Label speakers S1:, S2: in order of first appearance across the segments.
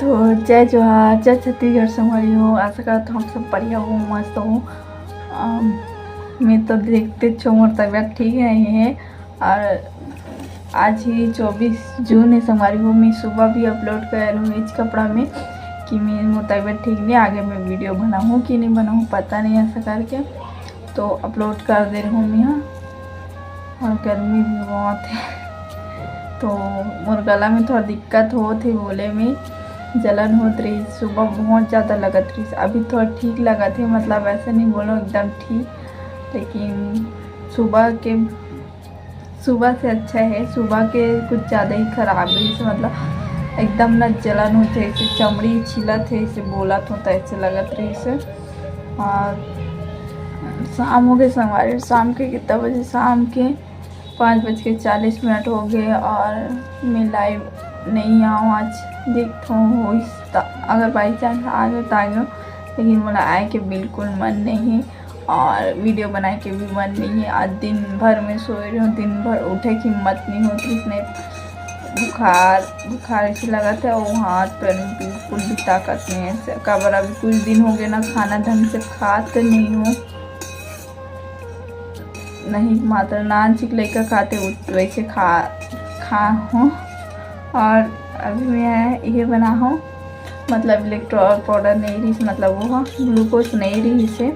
S1: तो जय जोहार, जय छत्तीसगढ़ संगवारी हो। आशा करता हूँ सब बढ़िया हो, मस्त हो। मैं तो देखते छो मोर तबीयत ठीक है। और आज ही 24 जून है संगवारी हो। मैं सुबह भी अपलोड कर रही हूँ इस कपड़ा में कि मैं मोर तबीयत ठीक नहीं, आगे मैं वीडियो बनाऊँ कि नहीं बनाऊँ पता नहीं, ऐसा करके तो अपलोड कर दे रही हूँ मैं यहाँ। और गर्मी भी बहुत है तो मोर गला में थोड़ा दिक्कत हो थी, बोले में जलन होत रही, सुबह बहुत ज़्यादा लगत रही। अभी थोड़ा ठीक लगा थे, मतलब ऐसे नहीं बोलो एकदम ठीक, लेकिन सुबह से अच्छा है। सुबह के कुछ ज़्यादा ही खराब है, से मतलब एकदम न जलन होते, ऐसे चमड़ी छिलत है, ऐसे बोलत होता ऐसे लगत रही से। और शाम हो गए संगवारी, शाम के कितना बजे, शाम के 5:40 हो गए और मैं लाइव नहीं आऊँ आज। देखता हूँ अगर बाई चांस आ गए तो आ गए, लेकिन मेरा आए के बिल्कुल मन नहीं है और वीडियो बनाए के भी मन नहीं है। आज दिन भर मैं सोए रही हूँ, दिन भर उठे की हिम्मत नहीं होती, इसने बुखार ऐसे लगा था और हाथ पैर में बिल्कुल भी ताकत नहीं है। कबर अभी कुछ दिन हो गए ना, खाना ढंग से खाते नहीं हूँ, नहीं मात्र नान चिक लेकर खाते वैसे खा हूँ। और अभी मैं ये बना हूँ, मतलब इलेक्ट्रोल पाउडर नहीं रही, मतलब वो ग्लूकोज नहीं रही से,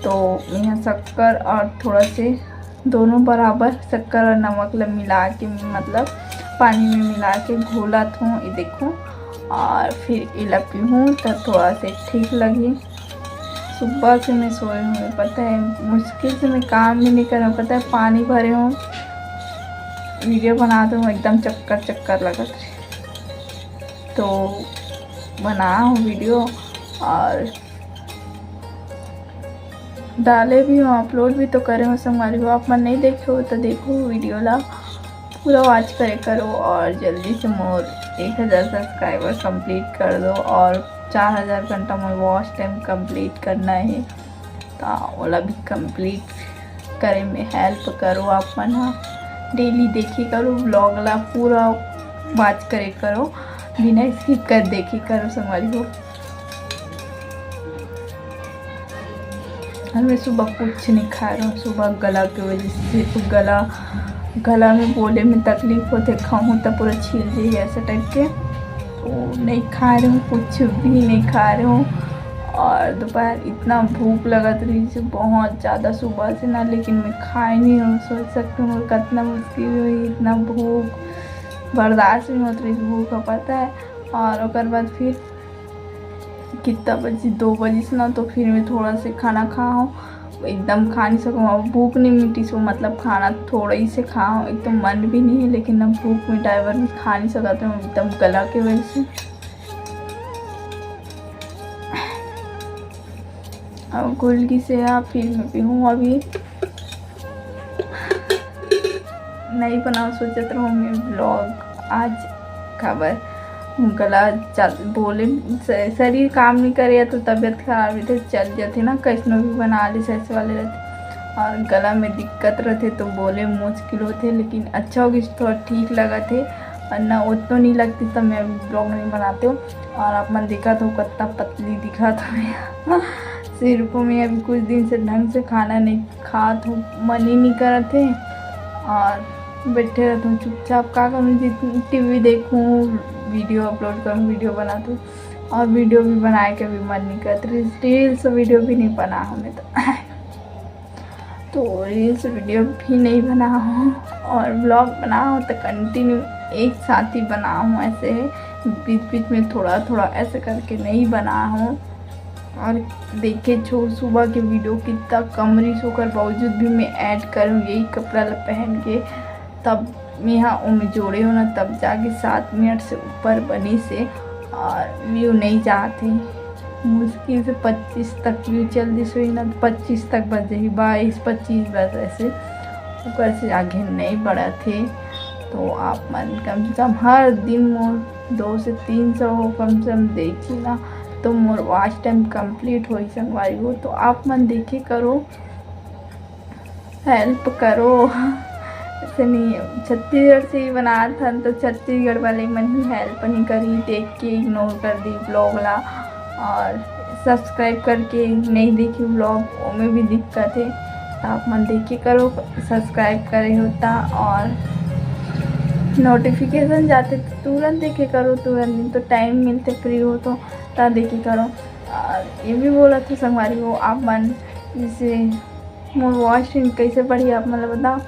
S1: तो यहाँ शक्कर और थोड़ा से दोनों बराबर शक्कर और नमक मिला के, मतलब पानी में मिला के घोला हूँ, ये देखो। और फिर ये पीऊँ तो थोड़ा से ठीक लगी। सुबह से मैं सोई हूँ, पता है मुश्किल से मैं काम भी नहीं कर रहा हूँ, पता है पानी भरे हूँ, वीडियो बनाते हूँ एकदम चक्कर लगत है, तो बना हूँ वीडियो और डाले भी हूँ, अपलोड भी तो करे हूँ संगवारी हो। आप मन नहीं देखे हो तो देखो वीडियो ला पूरा वॉच करे करो और जल्दी से मोर 1000 सब्सक्राइबर कंप्लीट कर दो और 4000 घंटा मोर वॉच टाइम कंप्लीट करना है, तो ओला भी कंप्लीट करे में हेल्प करो। आप मन डेली देखी करो, ब्लॉग ला पूरा वॉच करे करो, बिना स्किप कर देखी करो संगवारी हो। और मैं सुबह कुछ नहीं खा रहा हूँ, सुबह गला की वजह से, तो गला में बोले में तकलीफ होते, खाऊँ तो पूरा छील जाइए ऐसे टाइप के, तो नहीं खा रही हूँ, कुछ भी नहीं खा रही हूँ। और दोपहर इतना भूख लगा रही थी बहुत ज़्यादा सुबह से ना, लेकिन मैं खाई नहीं हूँ। सोच सकती हूँ कितना मुश्किल हुई, इतना भूख बर्दाश्त नहीं होती रही भूख का, पता है। और उसके बाद फिर कितना बजे, 2 बजे से ना, तो फिर मैं थोड़ा से खाना खाऊँ, एकदम खा नहीं सकूँ, भूख नहीं मिटी सो, मतलब खाना थोड़ा ही से खाऊँ, एकदम मन भी नहीं है, लेकिन ना भूख मिटाए में खा नहीं सकते हूँ एकदम गला के वजह से। और गुलकी से आप फिर मैं पीऊँ, अभी नहीं बनाओ सोचते रहो मैं ब्लॉग आज। खबर गला बोले शरीर काम नहीं करे तो तबीयत खराब रहते, चल जाते ना, कैसनो भी बना ले ऐसे वाले रहते, और गला में दिक्कत रहते तो बोले मुश्किल होते, लेकिन अच्छा होगी थोड़ा ठीक लगा थे, और ना उतना नहीं लगती तब मैं अभी ब्लॉग नहीं बनाते हूँ। और आप मन देखा तो कितना पतली दिखा था मैं सिर को, मैं अभी कुछ दिन से ढंग से खाना नहीं खा तो मन ही नहीं कर थे और बैठे रहता हूँ चुपचाप, क्या करूँ, टीवी देखूँ, वीडियो अपलोड करूँ, वीडियो बना दूँ, और वीडियो भी बनाए के भी मन नहीं करता, रील्स वीडियो भी नहीं बना हूँ मैं तो रील्स वीडियो भी नहीं बना हूँ, और ब्लॉग बना हूँ तो कंटिन्यू एक साथ ही बना हूँ, ऐसे बीच बीच में थोड़ा थोड़ा ऐसे करके नहीं बना हूँ। और देखे छो सुबह के वीडियो कितना कमरिश होकर बावजूद भी मैं ऐड करूँ यही कपड़ा पहन के, तब मैं यहाँ उनमें जोड़े हो ना, तब जाके 7 मिनट से ऊपर बनी से, और व्यू नहीं जाते, मुश्किल से 25 तक व्यू चल दी सोई ना, 25 तक बजे ही, 22-25 बज ऐसे, ऊपर से आगे नहीं बढ़ा थे। तो आप मन कम से कम हर दिन मोर 200 से 300 कम से कम देखी ना, तो मोर वॉच टाइम कंप्लीट हो संगवारी हो। तो आप मन देखे करो, हेल्प करो, से नहीं है, छत्तीसगढ़ से ही बनाया था तो छत्तीसगढ़ वाले मन ही हेल्प नहीं करी, देख के इग्नोर कर दी ब्लॉग ला। और सब्सक्राइब करके नहीं देखी ब्लॉग में भी दिक्कत है, तो आप मन देखे करो, सब्सक्राइब करे होता और नोटिफिकेशन जाते तो तुरंत देखे करो, तुरंत तो टाइम मिलते फ्री हो तो तब देखे करो। और ये भी बोला था संगवारी हो आप मन जैसे मोर वॉच कैसे पढ़ी आप मतलब बताओ।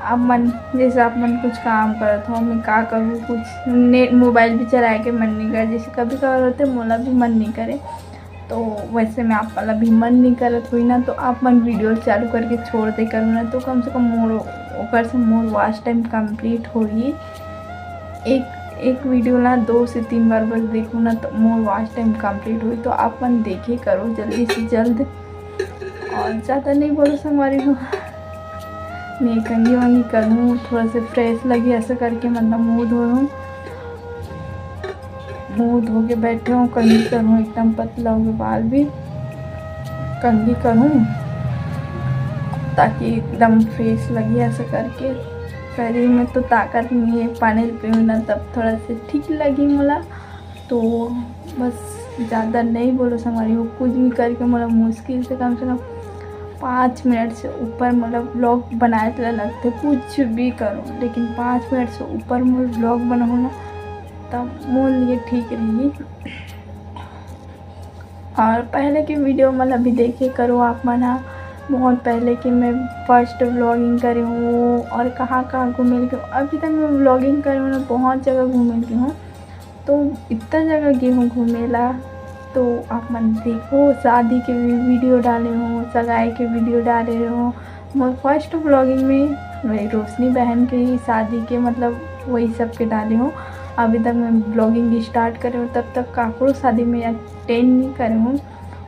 S1: आप मन जैसे आप मन कुछ काम करत हो, मैं का करूँ, कुछ नेट मोबाइल भी चलाए के मन नहीं करे, जैसे कभी कभार होते मोला भी मन नहीं करे, तो वैसे में आप वाला भी मन नहीं करत हुई ना, तो आप मन वीडियो चालू करके छोड़ दे करूँ ना, तो कम से कम मोर ओकर से मोर वॉच टाइम कंप्लीट होगी। एक वीडियो ना 2 से 3 बार बस देखूँ ना तो मोर वॉच टाइम कंप्लीट हुई, तो आप मन देखे करो जल्दी से जल्द। और ज़्यादा नहीं बोलो संगवारी हो, मैं कंघी वंगी करूँ, थोड़ा से फ्रेश लगे ऐसा करके मतलब मुँह धो के बैठे हूँ, कंघी करूँ, एकदम पतला हो गया बाल भी, कंघी करूँ ताकि एकदम फ्रेश लगे ऐसा करके। शरीर में तो ताकत नहीं है, पानी पीऊँ ना तब थोड़ा से ठीक लगी मोला, तो बस ज़्यादा नहीं बोलो संगवारी हो, कुछ भी करके मोला मुश्किल से कम 5 मिनट से ऊपर मतलब ब्लॉग बनाए तो लगते कुछ भी करो, लेकिन 5 मिनट से ऊपर मैं ब्लॉग बनाऊँ ना तब मोर लिए ठीक रहेगी। और पहले की वीडियो मतलब भी देखे करो आप मना, बहुत पहले कि मैं फर्स्ट व्लॉगिंग करी हूँ और कहाँ घूमे के, अभी तक मैं व्लॉगिंग करी हूँ ना बहुत जगह घूमे की हूँ, तो इतना जगह गई हूँ घूमेला। तो आप मन देखो, शादी के भी वीडियो डाले हूँ, सगाई के वीडियो डाले हूँ, मैं फर्स्ट व्लॉगिंग में वही रोशनी बहन के ही शादी के मतलब वही सब के डाले हूँ। अभी तक मैं ब्लॉगिंग स्टार्ट करे हूँ तब तक काकरो शादी में अटेंड नहीं करे हूँ,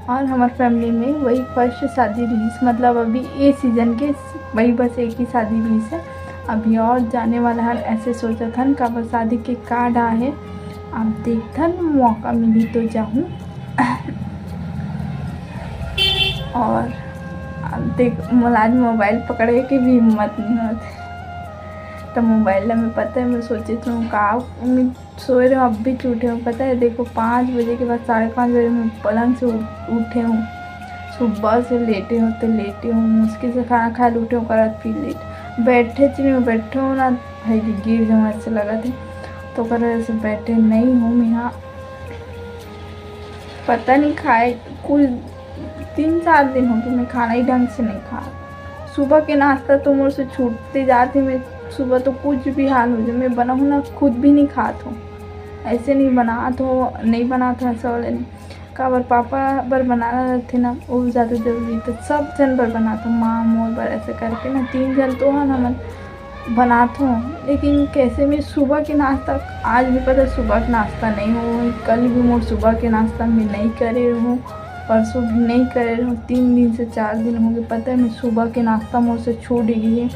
S1: और हमारे फैमिली में वही फर्स्ट शादी रही, मतलब अभी ये सीज़न के वही बस एक ही शादी रही है, अभी और जाने वाला है। ऐसे सोचा था न का शादी के कार्ड आए, आप देखथन मौका मिली तो जाऊँ। और देख आज मोबाइल पकड़े की भी हिम्मत नहीं होती, तो मोबाइल में पता है मैं सोची थी का मैं सोए रहे हूँ, अब भी उठे हूँ पता है, देखो 5 बजे के बाद 5:30 बजे मैं पलंग से उठे हूँ, सुबह से लेटे हूँ, मुश्किल से खाना खा उठे हूँ, करत फिर लेट बैठे हूँ ना भाई गिर जाऊँ ऐसे लगा थे, तो कर ऐसे बैठे नहीं हूँ मैं यहाँ, पता नहीं खाए कुल 3-4 दिन हो गए मैं खाना ही ढंग से नहीं खा। सुबह के नाश्ता तो मुझ से छूटते जाते, मैं सुबह तो कुछ भी हाल हो जाए मैं बनाऊँ ना खुद भी नहीं खात हूँ, ऐसे नहीं बनाता ऐसा वाले नहीं का बार पापा बर बनाना रहते ना वो ज़्यादा जरूरी, तो सब जन बर बनाता हूँ, माँ मोर बर ऐसे करके ना 3 जन तो है ना मैं बनाता हूँ। लेकिन कैसे में सुबह के नाश्ता आज भी पता सुबह का नाश्ता नहीं हो, कल भी मोर सुबह के नाश्ता में नहीं करे हूँ, परसों भी नहीं करे हूँ, 3 दिन से 4 दिन हो गए पता है मैं सुबह के नाश्ता मोर से छूट गई है,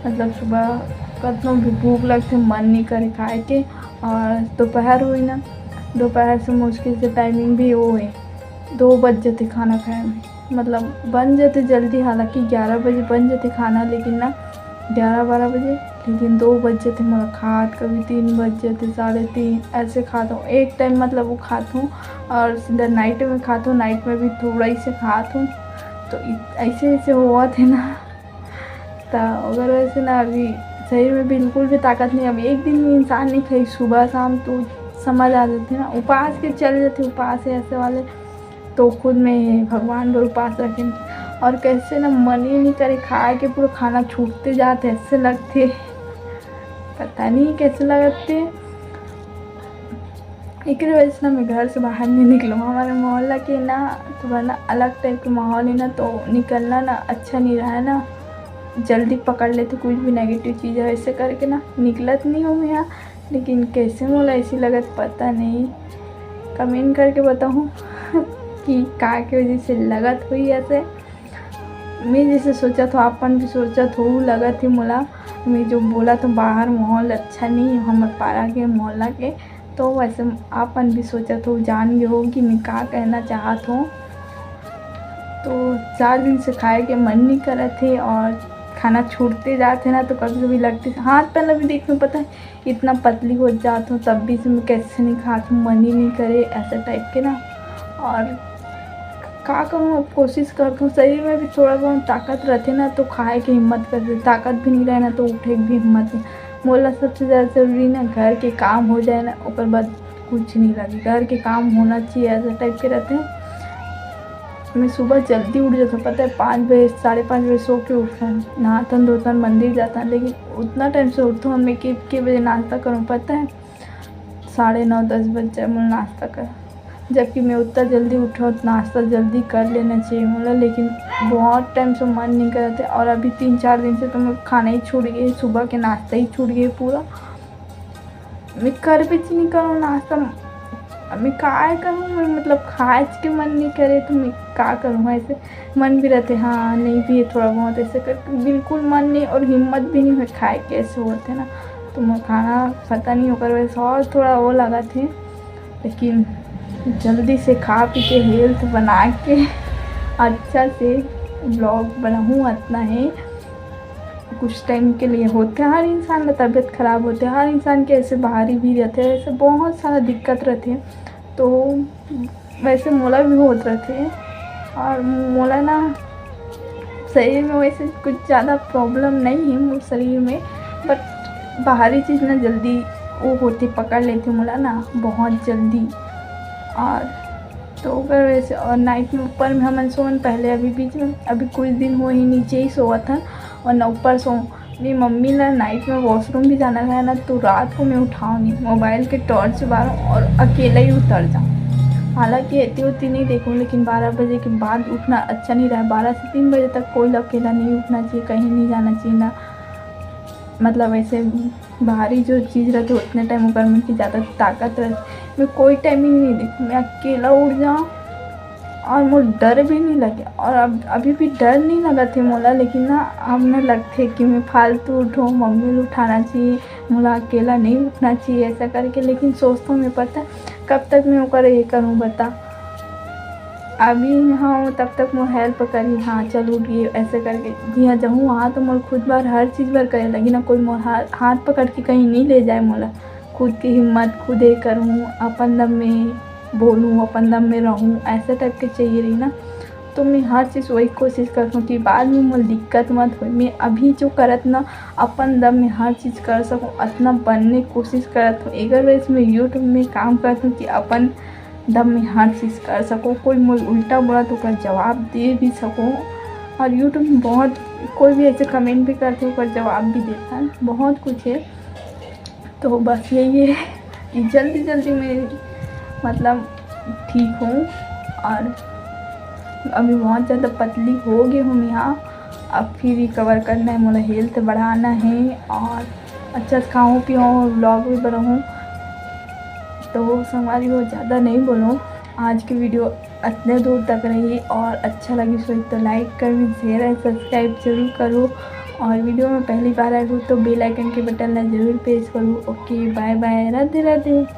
S1: मतलब सुबह कतनो भी भूख लगते मन नहीं करे खाए के। और दोपहर हुई ना, दोपहर से मुश्किल से टाइमिंग भी वो है 2 बज जाते खाना खाए में, मतलब बन जाते जल्दी, हालांकि 11 बजे बन जाते खाना, लेकिन ना 11-12 बजे, लेकिन 2 बज जाते मेरा खात, कभी 3 बज जाते 3:30 ऐसे खाता हूँ, एक टाइम मतलब वो खाता हूँ, और सीधा नाइट में खाता हूँ, नाइट में भी थोड़ा ही से खाता हूँ, तो ऐसे हुआ थे ना, तो अगर वैसे ना अभी शरीर में बिल्कुल भी ताकत नहीं, अभी एक दिन इंसान नहीं खाई सुबह शाम तो समझ आ जाते ना, उपवास के चल जाते, उपवास है ऐसे वाले तो खुद में भगवान पर उपास रखें, और कैसे ना मन ही नहीं करे खाए के, पूरा खाना छूटते जाते ऐसे लगते, पता नहीं कैसे लगते। एक वजह से ना मैं घर से बाहर नहीं निकलूँ, हमारे मोहल्ला के ना थोड़ा ना अलग टाइप के माहौल है ना, तो निकलना ना अच्छा नहीं रहा है ना, जल्दी पकड़ लेते कुछ भी नेगेटिव चीज़ है, ऐसे करके ना निकलत नहीं हूँ मैं यहाँ। लेकिन कैसे मोला ऐसी लगत पता नहीं, कमेंट करके बताऊँ कि का के वजह से लगत हुई ऐसे, मैं जैसे सोचा था अपन भी सोचा था लगा थी मोला, मैं जो बोला तो बाहर माहौल अच्छा नहीं है हमारे पारा के मोहल्ला के, तो वैसे अपन भी सोचा था जान गए हो कि मैं क्या कहना चाहत हूँ। तो 4 दिन से खाए के मन नहीं कर रहे थे, और खाना छूटते जाते ना तो कभी कभी लगती हाथ पहले भी देख में पता है इतना पतली हो जाती हूँ, तब भी से मैं कैसे नहीं खाती हूँ, मन ही नहीं करे ऐसे टाइप के ना। और क्या करूँ, अब कोशिश करती हूँ शरीर में भी थोड़ा बहुत ताकत रहती ना तो खाए की हिम्मत करती, ताकत भी नहीं रहे ना तो उठे भी हिम्मत नहीं। बोला सबसे ज़्यादा ज़रूरी ना घर के काम हो जाए ना उसके बाद कुछ नहीं लगे, घर के काम होना चाहिए ऐसे टाइप के रहते हैं। मैं सुबह जल्दी उठ जाता हूँ, पता है 5 बजे 5:30 बजे सो के उठता है, नहातन धोतन मंदिर जाता है, लेकिन उतना टाइम से उठता हूँ मैं के बजे नाश्ता करूँ पता है 9:30-10 बज जाए मुझे नाश्ता कर, जबकि मैं उतना जल्दी उठा तो नाश्ता जल्दी कर लेना चाहिए मुझे, लेकिन बहुत टाइम से मन नहीं करते। और अभी 3-4 दिन से तो मैं खाना ही छूट गई, सुबह के नाश्ता ही छूट गई पूरा, मैं कर भी नहीं करूँ नाश्ता, मैं क्या करूँ, मैं मतलब खाए के मन नहीं करे तो मैं क्या करूँ, ऐसे मन भी रहते हाँ नहीं भी है थोड़ा बहुत ऐसे कर, बिल्कुल मन नहीं और हिम्मत भी नहीं है खाए के ऐसे होते ना, तो मैं खाना पता नहीं होकर वैसे और थोड़ा वो लगा थे, लेकिन जल्दी से खा पी के हेल्थ बना के अच्छा से ब्लॉग बनाऊँ इतना है। कुछ टाइम के लिए होते हैं, हर इंसान का तबीयत ख़राब होते हैं, हर इंसान के ऐसे बाहरी भी रहते हैं, ऐसे बहुत सारा दिक्कत रहती है, तो वैसे मोला भी होते रहते हैं। और मोला ना शरीर में वैसे कुछ ज़्यादा प्रॉब्लम नहीं है मोर शरीर में, बट बाहरी चीज़ ना जल्दी वो होती पकड़ लेती मोला ना बहुत जल्दी। और तो अगर वैसे और नाइट में ऊपर में हम सोन पहले अभी बीच में अभी कुछ दिन हो ही नीचे ही सोआ था और न ऊपर सो, मेरी मम्मी ना नाइट में वॉशरूम भी जाना था ना तो रात को मैं उठाऊँ नहीं, मोबाइल के टॉर्च मारूँ और अकेला ही उतर जाऊँ, हालांकि इतनी होती नहीं देखूँ, लेकिन 12 बजे के बाद उठना अच्छा नहीं रहा। 12 से 3 बजे तक कोई अकेला नहीं उठना चाहिए, कहीं नहीं जाना चाहिए ना, मतलब ऐसे बाहरी जो चीज़ रहती है उतने टाइम ऊपर में की ज़्यादा ताकत रहती, मैं कोई टाइम ही नहीं देखूँ, मैं अकेला उठ जाऊँ और मुझे डर भी नहीं लगे। और अब अभी भी डर नहीं लगा थे मोला, लेकिन ना अब न लगते कि मैं फालतू उठूँ, मम्मी को उठाना चाहिए, मोला अकेला नहीं उठना चाहिए ऐसा करके, लेकिन सोचता हूँ मैं पता कब तक मैं वो ये करूँ बता, अभी हाँ तब तक मैं हेल्प करी हाँ चल उठ गई ऐसे करके, जी हाँ जाऊँ वहाँ तो मोल खुद बार हर चीज़ बार करे लगी ना, कोई मोल हाथ पकड़ के कहीं नहीं ले जाए, मोला खुद की हिम्मत खुद ही करूँ, अपन दम में बोलूँ अपन दम में रहूँ ऐसे टाइप के चाहिए रही ना, तो मैं हर चीज़ वही कोशिश करती हूँ कि बाद में मुझे दिक्कत मत हो, मैं अभी जो करत ना अपन दम में हर चीज़ कर सकूँ इतना बनने की कोशिश करत हूँ। अगर वैसे मैं यूट्यूब में काम करती हूँ कि अपन दम में हर चीज़ कर सकूँ, कोई मुझे उल्टा बोला तो कर जवाब दे भी सकूँ। और यूट्यूब में बहुत कोई भी ऐसे कमेंट भी करते हो पर जवाब भी देता है, बहुत कुछ है। तो बस यही है कि जल्दी जल्दी मैं मतलब ठीक हूँ और अभी बहुत ज़्यादा पतली हो गई हूँ यहाँ, अब फिर रिकवर करना है, मुझे हेल्थ बढ़ाना है और अच्छा से खाऊँ पीऊँ व्लॉग भी बनाऊँ। तो संगवारी को ज़्यादा नहीं बोलूँ, आज की वीडियो इतने दूर तक रही और अच्छा लगी तो लाइक करो, शेयर और सब्सक्राइब जरूर करो, और वीडियो में पहली बार आई हूँ तो बेल आइकन के बटन ला जरूर प्रेस करूँ। Okay bye bye, Radhe Radhe.